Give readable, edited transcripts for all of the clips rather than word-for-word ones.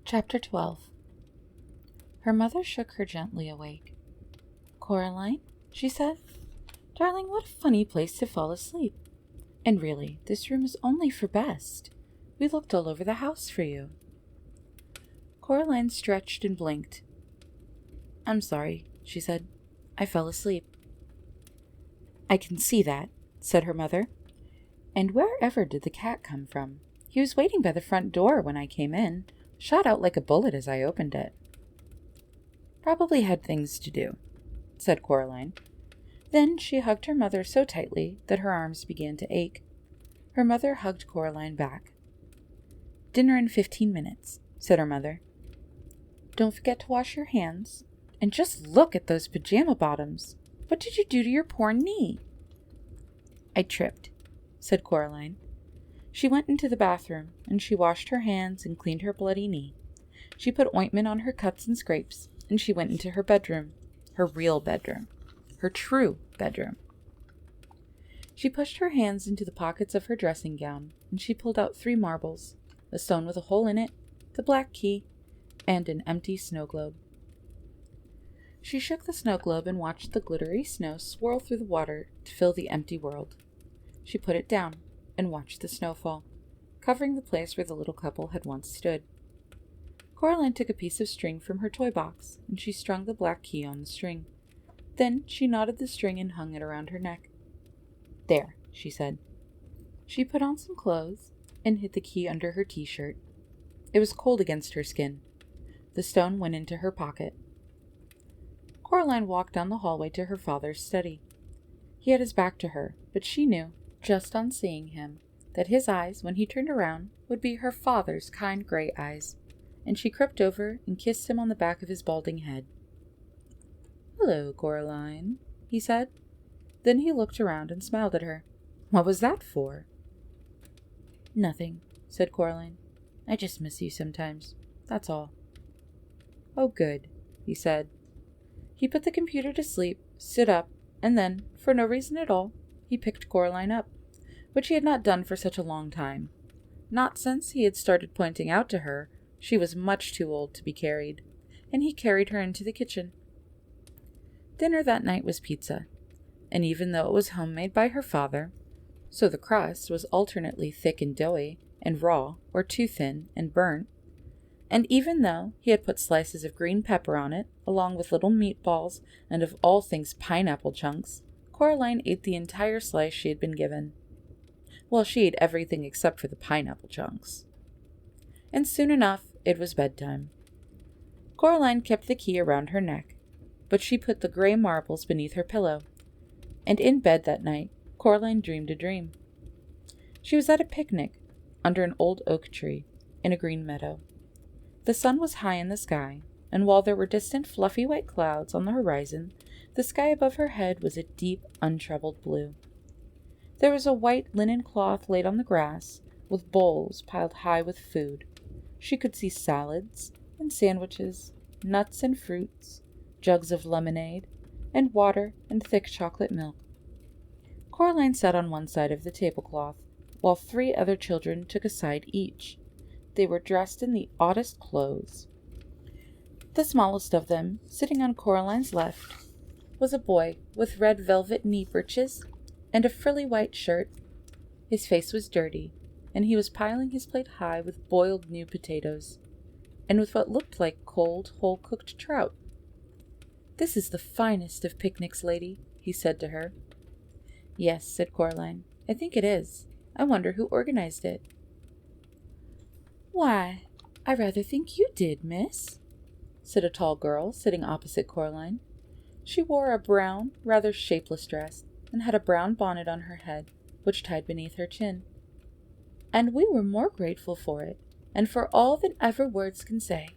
Chapter 12. Her mother shook her gently awake. "Coraline," she said, "darling, what a funny place to fall asleep. And really, this room is only for best. We looked all over the house for you." Coraline stretched and blinked. "I'm sorry," she said. "I fell asleep." "I can see that," said her mother. "And wherever did the cat come from? He was waiting by the front door when I came in, shot out like a bullet as I opened it." "Probably had things to do," said Coraline. Then she hugged her mother so tightly that her arms began to ache. Her mother hugged Coraline back. "Dinner in 15 minutes," said her mother. "Don't forget to wash your hands. And just look at those pajama bottoms. What did you do to your poor knee?" "I tripped," said Coraline. She went into the bathroom, and she washed her hands and cleaned her bloody knee. She put ointment on her cuts and scrapes, and she went into her bedroom, her real bedroom, her true bedroom. She pushed her hands into the pockets of her dressing gown, and she pulled out 3 marbles, a stone with a hole in it, the black key, and an empty snow globe. She shook the snow globe and watched the glittery snow swirl through the water to fill the empty world. She put it down and watched the snow fall, covering the place where the little couple had once stood. Coraline took a piece of string from her toy box, and she strung the black key on the string. Then she knotted the string and hung it around her neck. "There," she said. She put on some clothes and hid the key under her t-shirt. It was cold against her skin. The stone went into her pocket. Coraline walked down the hallway to her father's study. He had his back to her, but she knew, just on seeing him, that his eyes, when he turned around, would be her father's kind gray eyes, and she crept over and kissed him on the back of his balding head. "Hello, Coraline," he said. Then he looked around and smiled at her. "What was that for?" "Nothing," said Coraline. "I just miss you sometimes. That's all." "Oh, good," he said. He put the computer to sleep, stood up, and then, for no reason at all, he picked Coraline up, which he had not done for such a long time. Not since he had started pointing out to her she was much too old to be carried, and he carried her into the kitchen. Dinner that night was pizza, and even though it was homemade by her father, so the crust was alternately thick and doughy, and raw, or too thin and burnt, and even though he had put slices of green pepper on it, along with little meatballs and of all things pineapple chunks, Coraline ate the entire slice she had been given. Well, she ate everything except for the pineapple chunks. And soon enough, it was bedtime. Coraline kept the key around her neck, but she put the gray marbles beneath her pillow. And in bed that night, Coraline dreamed a dream. She was at a picnic under an old oak tree in a green meadow. The sun was high in the sky, and while there were distant fluffy white clouds on the horizon, the sky above her head was a deep, untroubled blue. There was a white linen cloth laid on the grass, with bowls piled high with food. She could see salads and sandwiches, nuts and fruits, jugs of lemonade, and water and thick chocolate milk. Coraline sat on one side of the tablecloth, while 3 other children took a side each. They were dressed in the oddest clothes. The smallest of them, sitting on Coraline's left, was a boy with red velvet knee breeches and a frilly white shirt. His face was dirty, and he was piling his plate high with boiled new potatoes, and with what looked like cold, whole-cooked trout. "This is the finest of picnics, lady," he said to her. "Yes," said Coraline, "I think it is. I wonder who organized it." "Why, I rather think you did, miss," said a tall girl sitting opposite Coraline. She wore a brown, rather shapeless dress, and had a brown bonnet on her head, which tied beneath her chin. "And we were more grateful for it, and for all that ever words can say."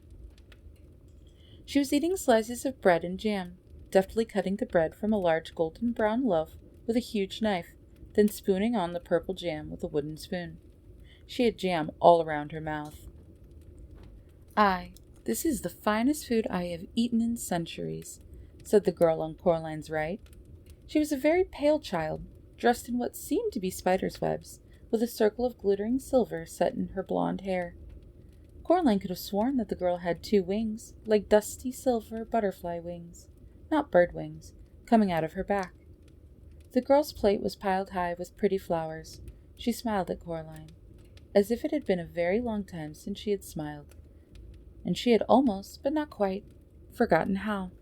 She was eating slices of bread and jam, deftly cutting the bread from a large golden brown loaf with a huge knife, then spooning on the purple jam with a wooden spoon. She had jam all around her mouth. "Aye, this is the finest food I have eaten in centuries," said the girl on Coraline's right. She was a very pale child, dressed in what seemed to be spider's webs, with a circle of glittering silver set in her blonde hair. Coraline could have sworn that the girl had 2 wings, like dusty silver butterfly wings, not bird wings, coming out of her back. The girl's plate was piled high with pretty flowers. She smiled at Coraline, as if it had been a very long time since she had smiled, and she had almost, but not quite, forgotten how.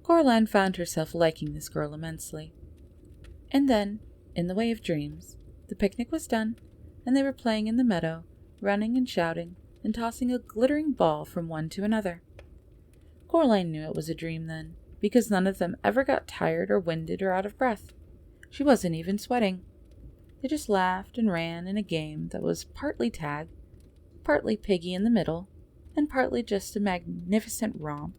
Coraline found herself liking this girl immensely. And then, in the way of dreams, the picnic was done, and they were playing in the meadow, running and shouting, and tossing a glittering ball from one to another. Coraline knew it was a dream then, because none of them ever got tired or winded or out of breath. She wasn't even sweating. They just laughed and ran in a game that was partly tag, partly piggy in the middle, and partly just a magnificent romp.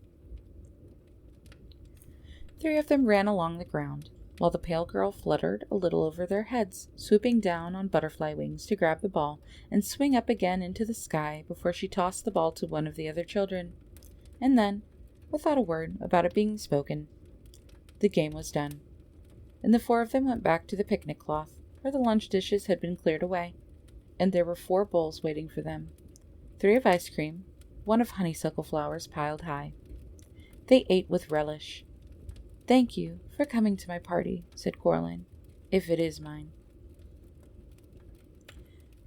3 of them ran along the ground, while the pale girl fluttered a little over their heads, swooping down on butterfly wings to grab the ball and swing up again into the sky before she tossed the ball to one of the other children. And then, without a word about it being spoken, the game was done, and the 4 of them went back to the picnic cloth, where the lunch dishes had been cleared away, and there were 4 bowls waiting for them, 3 of ice cream, 1 of honeysuckle flowers piled high. They ate with relish. "Thank you for coming to my party," said Coraline, "if it is mine."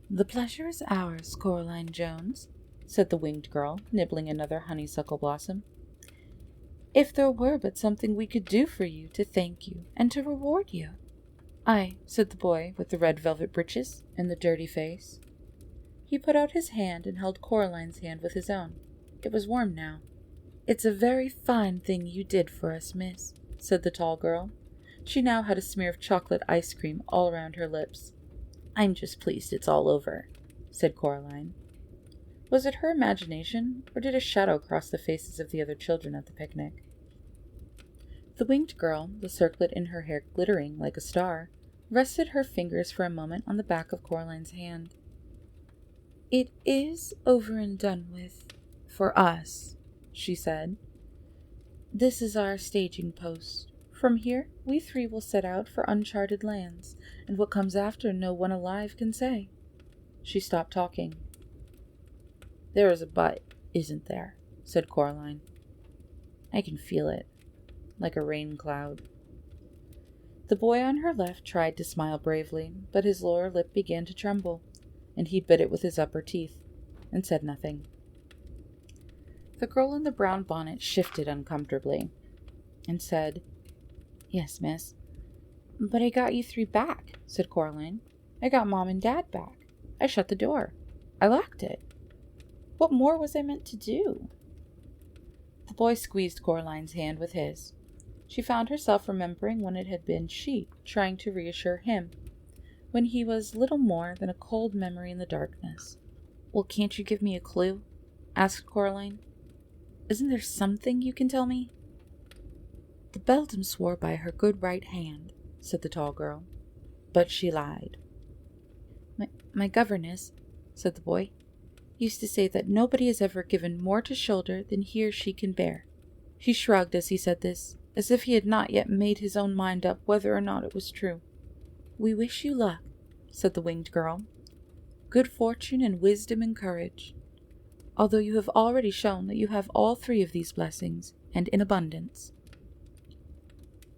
"The pleasure is ours, Coraline Jones," said the winged girl, nibbling another honeysuckle blossom. "If there were but something we could do for you to thank you and to reward you." "Aye," said the boy with the red velvet breeches and the dirty face. He put out his hand and held Coraline's hand with his own. It was warm now. "It's a very fine thing you did for us, miss," said the tall girl. She now had a smear of chocolate ice cream all around her lips. "I'm just pleased it's all over," said Coraline. Was it her imagination, or did a shadow cross the faces of the other children at the picnic? The winged girl, the circlet in her hair glittering like a star, rested her fingers for a moment on the back of Coraline's hand. "It is over and done with, for us," she said. "This is our staging post. From here, we 3 will set out for uncharted lands, and what comes after no one alive can say." She stopped talking. "There is a but, isn't there?" said Coraline. "I can feel it, like a rain cloud." The boy on her left tried to smile bravely, but his lower lip began to tremble, and he bit it with his upper teeth, and said nothing. The girl in the brown bonnet shifted uncomfortably, and said, "Yes, miss." "But I got you 3 back," said Coraline. "I got Mom and Dad back. I shut the door. I locked it. What more was I meant to do?" The boy squeezed Coraline's hand with his. She found herself remembering when it had been she trying to reassure him, when he was little more than a cold memory in the darkness. "Well, can't you give me a clue?" asked Coraline. "Isn't there something you can tell me?" "The beldam swore by her good right hand," said the tall girl, "but she lied." My governess," said the boy, "used to say that nobody has ever given more to shoulder than he or she can bear." He shrugged as he said this, as if he had not yet made his own mind up whether or not it was true. "We wish you luck," said the winged girl. "Good fortune and wisdom and courage, although you have already shown that you have all 3 of these blessings, and in abundance."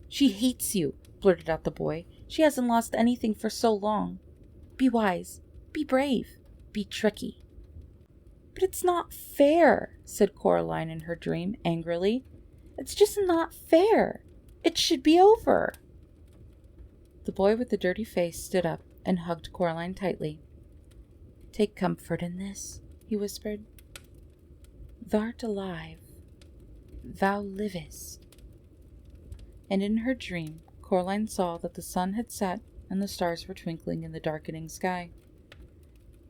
"She hates you," blurted out the boy. "She hasn't lost anything for so long. Be wise, be brave, be tricky." "But it's not fair," said Coraline in her dream angrily. "It's just not fair. It should be over." The boy with the dirty face stood up and hugged Coraline tightly. "Take comfort in this," he whispered. "Thou'rt alive. Thou livest." And in her dream, Coraline saw that the sun had set and the stars were twinkling in the darkening sky.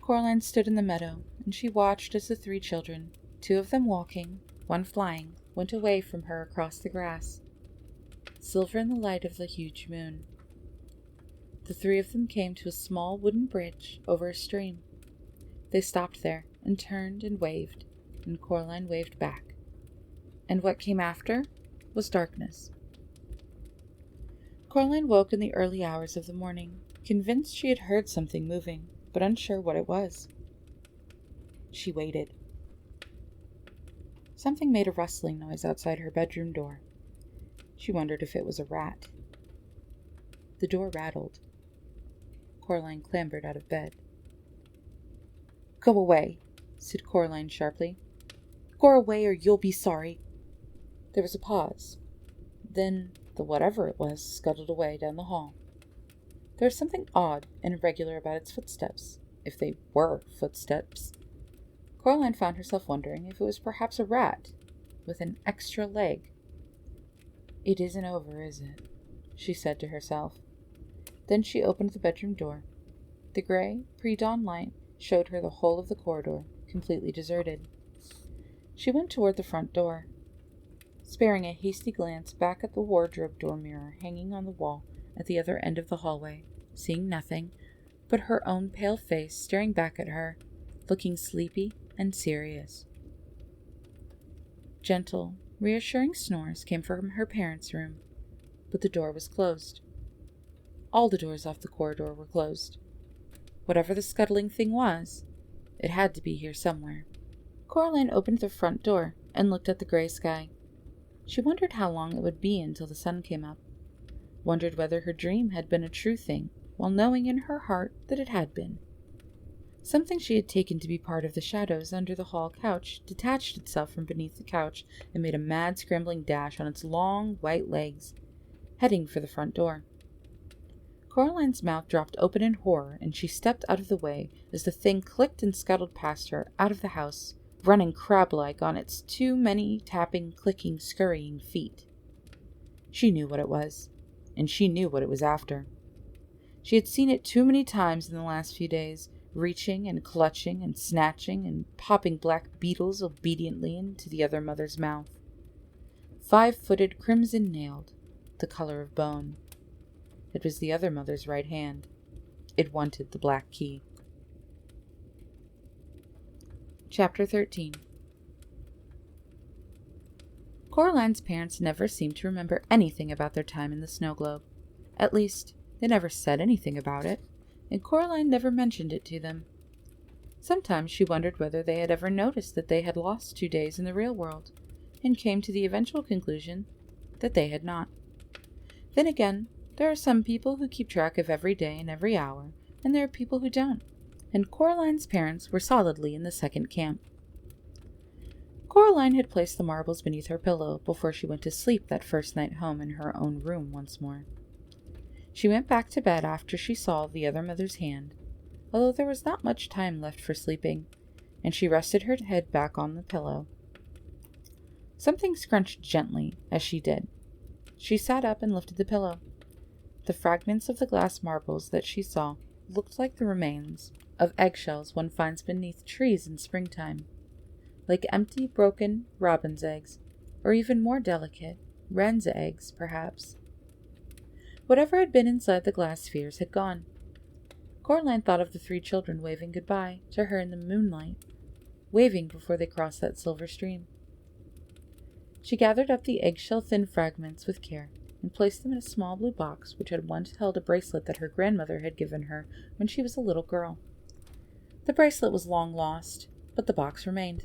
Coraline stood in the meadow, and she watched as the 3 children, 2 of them walking, 1 flying, went away from her across the grass, silver in the light of the huge moon. The 3 of them came to a small wooden bridge over a stream. They stopped there and turned and waved, and Coraline waved back. And what came after was darkness. Coraline woke in the early hours of the morning, convinced she had heard something moving, but unsure what it was. She waited. Something made a rustling noise outside her bedroom door. She wondered if it was a rat. The door rattled. Coraline clambered out of bed. "Go away," said Coraline sharply. "Go away or you'll be sorry." There was a pause. Then the whatever it was scuttled away down the hall. There was something odd and irregular about its footsteps, if they were footsteps. Coraline found herself wondering if it was perhaps a rat with an extra leg. "It isn't over, is it?" she said to herself. Then she opened the bedroom door. The gray, pre-dawn light showed her the whole of the corridor, completely deserted. She went toward the front door, sparing a hasty glance back at the wardrobe door mirror hanging on the wall at the other end of the hallway, seeing nothing but her own pale face staring back at her, looking sleepy and serious. Gentle, reassuring snores came from her parents' room, but the door was closed. All the doors off the corridor were closed. Whatever the scuttling thing was, it had to be here somewhere. Coraline opened the front door and looked at the gray sky. She wondered how long it would be until the sun came up, wondered whether her dream had been a true thing, while knowing in her heart that it had been. Something she had taken to be part of the shadows under the hall couch detached itself from beneath the couch and made a mad scrambling dash on its long white legs, heading for the front door. Coraline's mouth dropped open in horror, and she stepped out of the way as the thing clicked and scuttled past her, out of the house, running crab-like on its too many tapping, clicking, scurrying feet. She knew what it was, and she knew what it was after. She had seen it too many times in the last few days, reaching and clutching and snatching and popping black beetles obediently into the other mother's mouth. 5-footed, crimson-nailed, the color of bone. It was the other mother's right hand. It wanted the black key. Chapter 13. Coraline's parents never seemed to remember anything about their time in the snow globe. At least, they never said anything about it, and Coraline never mentioned it to them. Sometimes she wondered whether they had ever noticed that they had lost 2 days in the real world, and came to the eventual conclusion that they had not. Then again, there are some people who keep track of every day and every hour, and there are people who don't, and Coraline's parents were solidly in the second camp. Coraline had placed the marbles beneath her pillow before she went to sleep that first night home in her own room once more. She went back to bed after she saw the other mother's hand, although there was not much time left for sleeping, and she rested her head back on the pillow. Something scrunched gently as she did. She sat up and lifted the pillow. The fragments of the glass marbles that she saw looked like the remains of eggshells one finds beneath trees in springtime, like empty, broken robin's eggs, or even more delicate, wren's eggs, perhaps. Whatever had been inside the glass spheres had gone. Coraline thought of the 3 children waving goodbye to her in the moonlight, waving before they crossed that silver stream. She gathered up the eggshell-thin fragments with care and placed them in a small blue box which had once held a bracelet that her grandmother had given her when she was a little girl. The bracelet was long lost, but the box remained.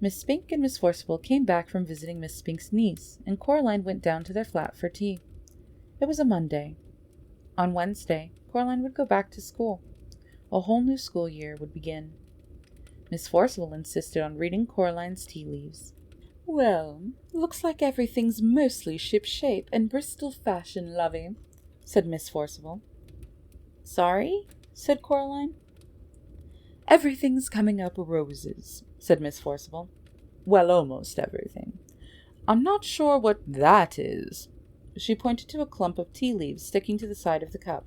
Miss Spink and Miss Forcible came back from visiting Miss Spink's niece, and Coraline went down to their flat for tea. It was a Monday. On Wednesday, Coraline would go back to school. A whole new school year would begin. Miss Forcible insisted on reading Coraline's tea leaves. "Well, looks like everything's mostly ship-shape and Bristol fashion, lovey," said Miss Forcible. "Sorry?" said Coraline. "Everything's coming up roses," said Miss Forcible. "Well, almost everything. I'm not sure what that is." She pointed to a clump of tea leaves sticking to the side of the cup.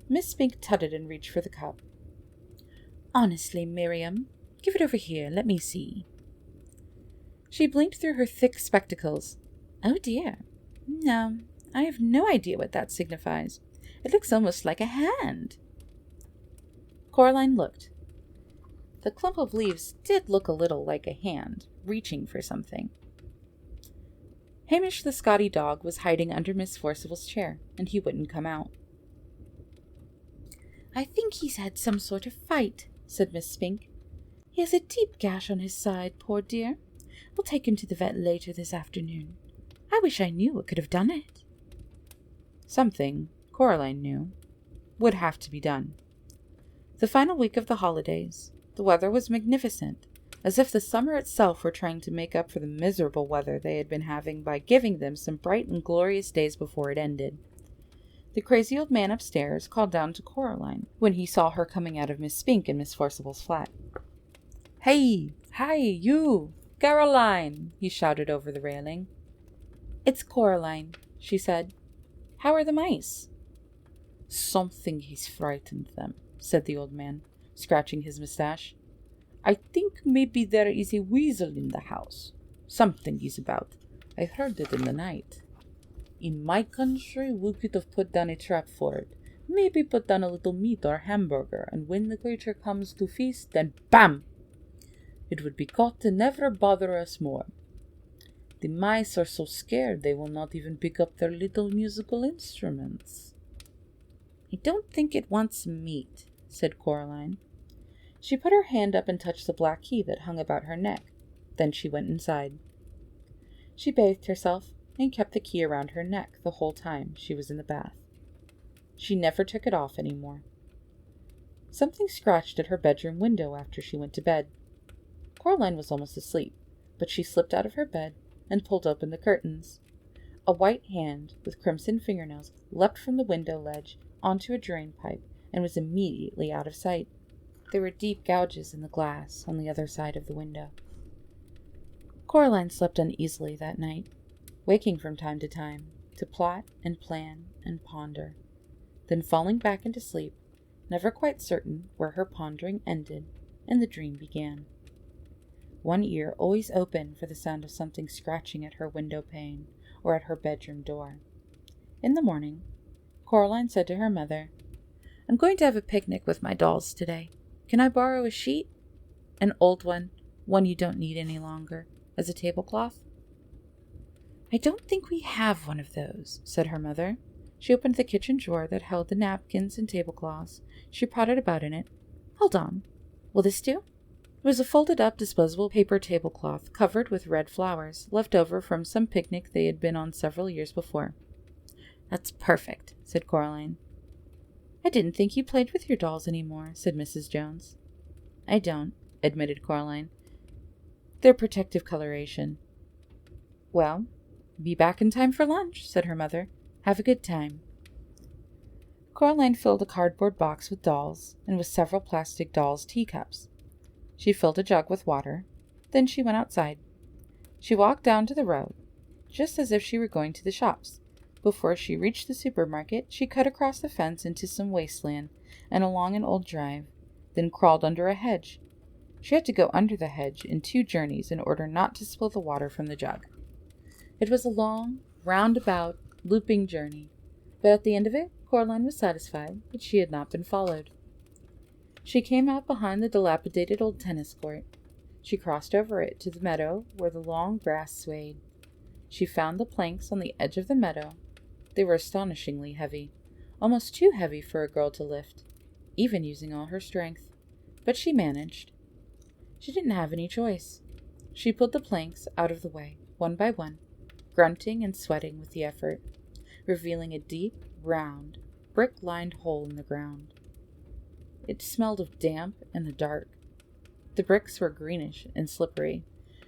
Miss Spink tutted and reached for the cup. "Honestly, Miriam, give it over here. Let me see." She blinked through her thick spectacles. "Oh dear. No, I have no idea what that signifies. It looks almost like a hand." Coraline looked. The clump of leaves did look a little like a hand, reaching for something. Hamish the Scotty dog was hiding under Miss Forcible's chair, and he wouldn't come out. "I think he's had some sort of fight," said Miss Spink. He has a deep gash on his side, poor dear. We'll take him to the vet later this afternoon. I wish I knew what could have done it." Something, Coraline knew, would have to be done. The final week of the holidays, the weather was magnificent, as if the summer itself were trying to make up for the miserable weather they had been having by giving them some bright and glorious days before it ended. The crazy old man upstairs called down to Coraline when he saw her coming out of Miss Spink and Miss Forcible's flat. "Hey, hi, you, Caroline!" he shouted over the railing. "It's Coraline," she said. "How are the mice?" "Something has frightened them," said the old man, scratching his mustache. "I think maybe there is a weasel in the house. Something is about. I heard it in the night. In my country, we could have put down a trap for it. Maybe put down a little meat or hamburger, and when the creature comes to feast, then BAM! It would be caught and never bother us more. The mice are so scared they will not even pick up their little musical instruments." "I don't think it wants meat," said Coraline. She put her hand up and touched the black key that hung about her neck. Then she went inside. She bathed herself and kept the key around her neck the whole time she was in the bath. She never took it off any more. Something scratched at her bedroom window after she went to bed. Coraline was almost asleep, but she slipped out of her bed and pulled open the curtains. A white hand with crimson fingernails leapt from the window ledge onto a drain pipe and was immediately out of sight. There were deep gouges in the glass on the other side of the window. Coraline slept uneasily that night, waking from time to plot and plan and ponder, then falling back into sleep, never quite certain where her pondering ended and the dream began. One ear always open for the sound of something scratching at her window pane or at her bedroom door. In the morning, Coraline said to her mother, "I'm going to have a picnic with my dolls today. Can I borrow a sheet? An old one you don't need any longer, as a tablecloth?" "I don't think we have one of those," said her mother. She opened the kitchen drawer that held the napkins and tablecloths. She prodded about in it. "Hold on. Will this do?" It was a folded-up disposable paper tablecloth covered with red flowers, left over from some picnic they had been on several years before. "That's perfect," said Coraline. "I didn't think you played with your dolls any more," said Mrs. Jones. "I don't," admitted Coraline. "They're protective coloration." "Well, be back in time for lunch," said her mother. "Have a good time." Coraline filled a cardboard box with dolls and with several plastic dolls' teacups. She filled a jug with water. Then she went outside. She walked down to the road, just as if she were going to the shops. Before she reached the supermarket, she cut across the fence into some wasteland and along an old drive, then crawled under a hedge. She had to go under the hedge in 2 journeys in order not to spill the water from the jug. It was a long, roundabout, looping journey, but at the end of it, Coraline was satisfied that she had not been followed. She came out behind the dilapidated old tennis court. She crossed over it to the meadow where the long grass swayed. She found the planks on the edge of the meadow. They were astonishingly heavy, almost too heavy for a girl to lift, even using all her strength. But she managed. She didn't have any choice. She pulled the planks out of the way, one by one, grunting and sweating with the effort, revealing a deep, round, brick-lined hole in the ground. It smelled of damp and the dark. The bricks were greenish and slippery.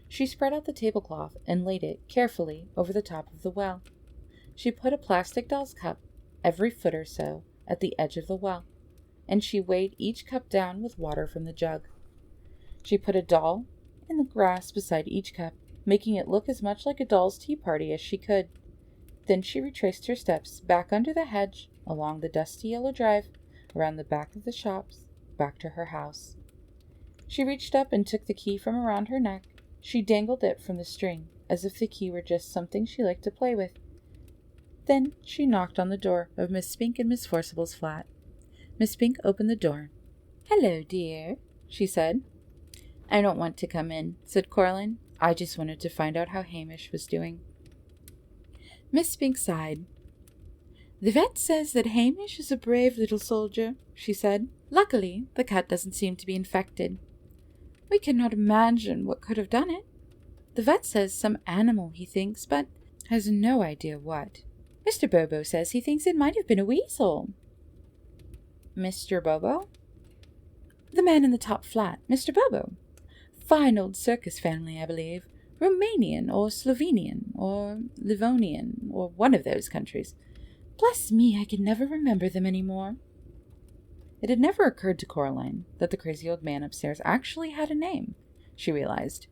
She spread out the tablecloth and laid it carefully over the top of the well. She put a plastic doll's cup every foot or so at the edge of the well, and she weighed each cup down with water from the jug. She put a doll in the grass beside each cup, making it look as much like a doll's tea party as she could. Then she retraced her steps back under the hedge, along the dusty yellow drive, around the back of the shops, back to her house. She reached up and took the key from around her neck. She dangled it from the string, as if the key were just something she liked to play with. Then she knocked on the door of Miss Spink and Miss Forcible's flat. Miss Spink opened the door. "Hello, dear," she said. "I don't want to come in," said Coraline. "I just wanted to find out how Hamish was doing." Miss Spink sighed. "The vet says that Hamish is a brave little soldier," she said. "Luckily, the cat doesn't seem to be infected." We cannot imagine what could have done it. The vet says some animal, he thinks, but has no idea what. Mr. Bobo says he thinks it might have been a weasel. Mr. Bobo? The man in the top flat, Mr. Bobo. Fine old circus family, I believe. Romanian or Slovenian or Livonian or one of those countries. Bless me, I can never remember them any more. It had never occurred to Coraline that the crazy old man upstairs actually had a name, she realized.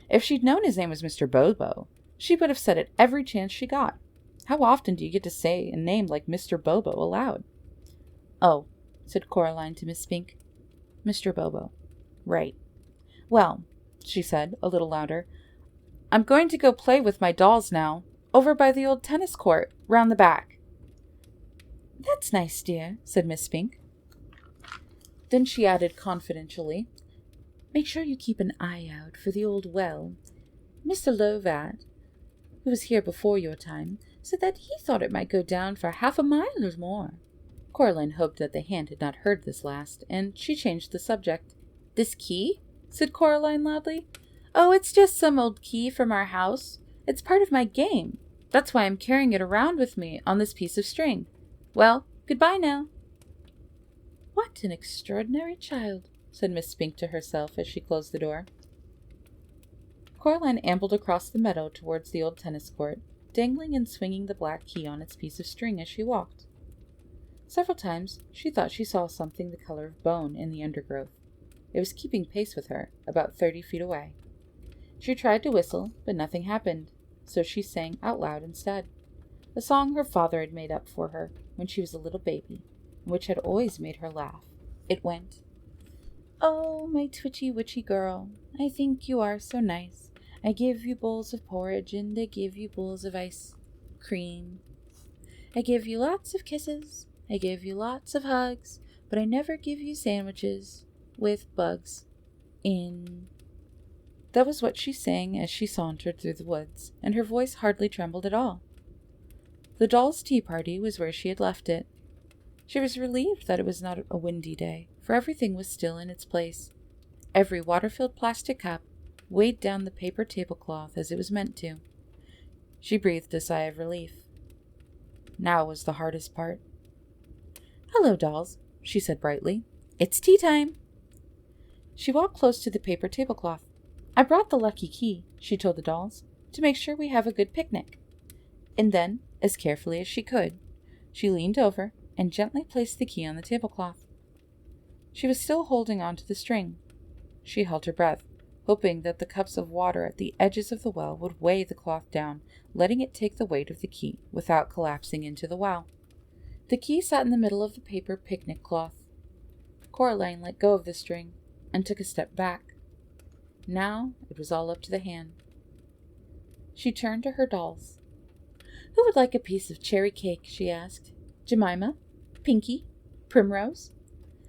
If she'd known his name was Mr. Bobo, she would have said it every chance she got. How often do you get to say a name like Mr. Bobo aloud? Oh, said Coraline to Miss Spink. Mr. Bobo. Right. Well, she said, a little louder, I'm going to go play with my dolls now, over by the old tennis court, round the back. That's nice, dear, said Miss Spink. Then she added confidentially, Make sure you keep an eye out for the old well. Mr. Lovat, who was here before your time, said that he thought it might go down for half a mile or more. Coraline hoped that the hand had not heard this last, and she changed the subject. This key? Said Coraline loudly. Oh, it's just some old key from our house. It's part of my game. That's why I'm carrying it around with me on this piece of string. Well, goodbye now. What an extraordinary child, said Miss Spink to herself as she closed the door. Coraline ambled across the meadow towards the old tennis court, dangling and swinging the black key on its piece of string as she walked. Several times she thought she saw something the color of bone in the undergrowth. It was keeping pace with her, about 30 feet away. She tried to whistle, but nothing happened, so she sang out loud instead, a song her father had made up for her when she was a little baby, and which had always made her laugh. It went, Oh, my twitchy witchy girl, I think you are so nice. I give you bowls of porridge and I give you bowls of ice cream. I give you lots of kisses, I give you lots of hugs, but I never give you sandwiches with bugs in. That was what she sang as she sauntered through the woods, and her voice hardly trembled at all. The dolls' tea party was where she had left it. She was relieved that it was not a windy day, for everything was still in its place. Every water-filled plastic cup weighed down the paper tablecloth as it was meant to. She breathed a sigh of relief. Now was the hardest part. Hello, dolls, she said brightly. It's tea time. She walked close to the paper tablecloth. I brought the lucky key, she told the dolls, to make sure we have a good picnic. And then, as carefully as she could, she leaned over and gently placed the key on the tablecloth. She was still holding on to the string. She held her breath, hoping that the cups of water at the edges of the well would weigh the cloth down, letting it take the weight of the key without collapsing into the well. The key sat in the middle of the paper picnic cloth. Coraline let go of the string and took a step back. Now it was all up to the hand. She turned to her dolls. Who would like a piece of cherry cake, she asked. Jemima, Pinky, Primrose.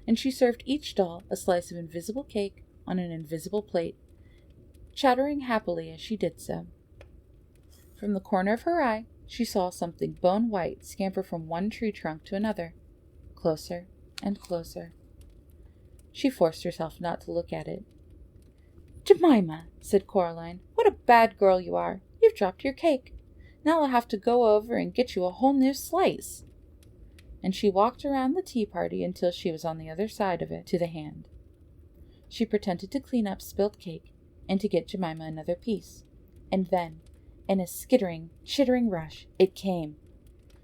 And she served each doll a slice of invisible cake on an invisible plate, chattering happily as she did so. From the corner of her eye, she saw something bone-white scamper from one tree trunk to another, closer and closer. She forced herself not to look at it. Jemima, said Coraline, what a bad girl you are. You've dropped your cake. Now I'll have to go over and get you a whole new slice. And she walked around the tea party until she was on the other side of it to the hand. She pretended to clean up spilt cake and to get Jemima another piece. And then, in a skittering, chittering rush, it came.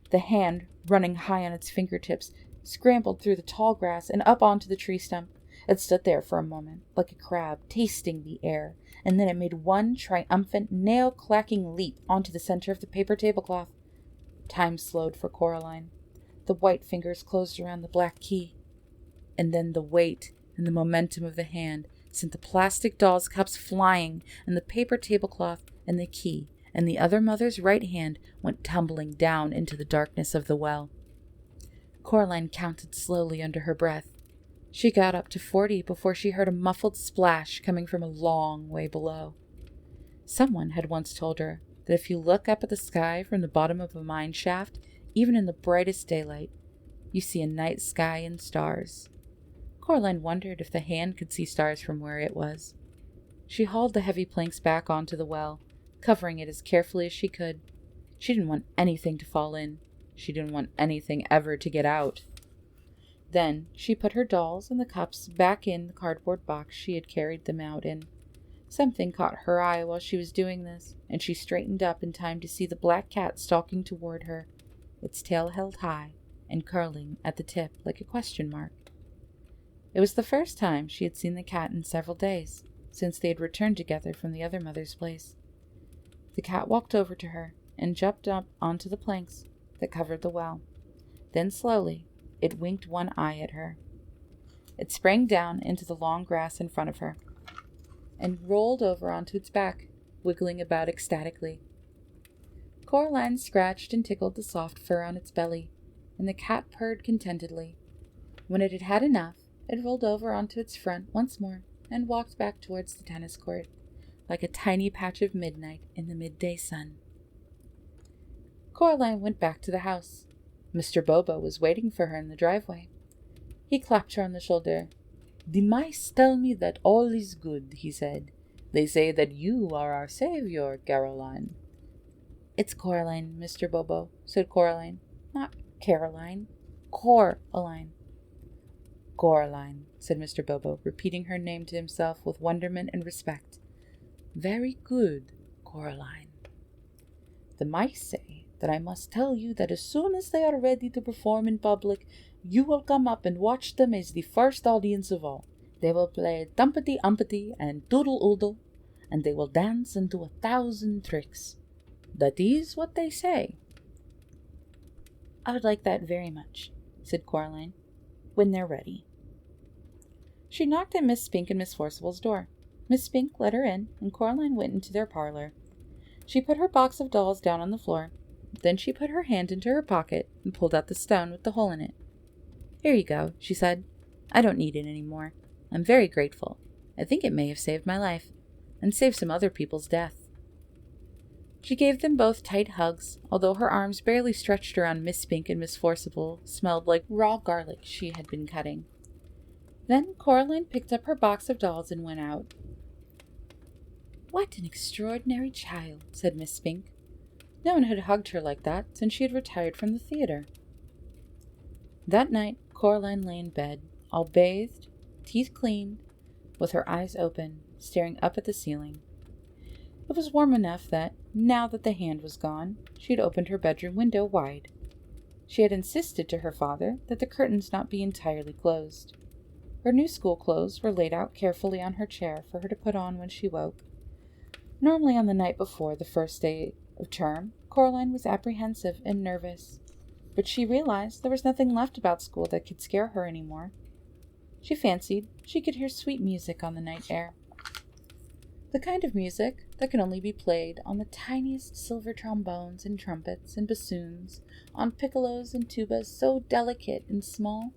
The hand, running high on its fingertips, scrambled through the tall grass and up onto the tree stump. It stood there for a moment, like a crab, tasting the air, and then it made one triumphant, nail-clacking leap onto the center of the paper tablecloth. Time slowed for Coraline. The white fingers closed around the black key. And then the weight and the momentum of the hand sent the plastic doll's cups flying, and the paper tablecloth and the key and the other mother's right hand went tumbling down into the darkness of the well. Coraline counted slowly under her breath. She got up to 40 before she heard a muffled splash coming from a long way below. Someone had once told her that if you look up at the sky from the bottom of a mine shaft, even in the brightest daylight, you see a night sky and stars. Coraline wondered if the hand could see stars from where it was. She hauled the heavy planks back onto the well, covering it as carefully as she could. She didn't want anything to fall in. She didn't want anything ever to get out. Then she put her dolls and the cups back in the cardboard box she had carried them out in. Something caught her eye while she was doing this, and she straightened up in time to see the black cat stalking toward her, its tail held high and curling at the tip like a question mark. It was the first time she had seen the cat in several days, since they had returned together from the other mother's place. The cat walked over to her and jumped up onto the planks that covered the well. Then slowly, it winked one eye at her. It sprang down into the long grass in front of her and rolled over onto its back, wiggling about ecstatically. Coraline scratched and tickled the soft fur on its belly, and the cat purred contentedly. When it had had enough, it rolled over onto its front once more and walked back towards the tennis court, like a tiny patch of midnight in the midday sun. Coraline went back to the house. Mr. Bobo was waiting for her in the driveway. He clapped her on the shoulder. "The mice tell me that all is good," he said. "They say that you are our savior, Caroline." "It's Coraline, Mr. Bobo," said Coraline. "Not Caroline. Coraline." "Coraline," said Mr. Bobo, repeating her name to himself with wonderment and respect. "Very good, Coraline. The mice say that I must tell you that as soon as they are ready to perform in public, you will come up and watch them as the first audience of all. They will play Tumpety-Umpety and Doodle-Oodle, and they will dance and do 1,000 tricks. That is what they say." "I would like that very much," said Coraline, "when they're ready." She knocked at Miss Spink and Miss Forcible's door. Miss Spink let her in, and Coraline went into their parlor. She put her box of dolls down on the floor. Then she put her hand into her pocket and pulled out the stone with the hole in it. "Here you go," she said. "I don't need it any more. I'm very grateful. I think it may have saved my life, and saved some other people's death." She gave them both tight hugs, although her arms barely stretched around Miss Spink, and Miss Forcible smelled like raw garlic she had been cutting. Then Coraline picked up her box of dolls and went out. "What an extraordinary child," said Miss Spink. No one had hugged her like that since she had retired from the theater. That night, Coraline lay in bed, all bathed, teeth cleaned, with her eyes open, staring up at the ceiling. It was warm enough that, now that the hand was gone, she had opened her bedroom window wide. She had insisted to her father that the curtains not be entirely closed. Her new school clothes were laid out carefully on her chair for her to put on when she woke. Normally on the night before the first day of term, Coraline was apprehensive and nervous, but she realized there was nothing left about school that could scare her anymore. She fancied she could hear sweet music on the night air. The kind of music that can only be played on the tiniest silver trombones and trumpets and bassoons, on piccolos and tubas so delicate and small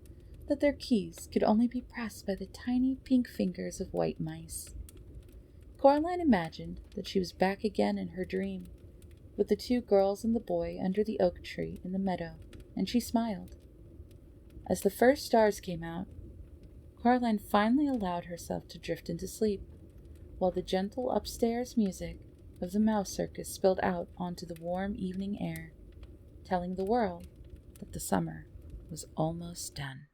that their keys could only be pressed by the tiny pink fingers of white mice. Coraline imagined that she was back again in her dream, with the two girls and the boy under the oak tree in the meadow, and she smiled. As the first stars came out, Coraline finally allowed herself to drift into sleep, while the gentle upstairs music of the mouse circus spilled out onto the warm evening air, telling the world that the summer was almost done.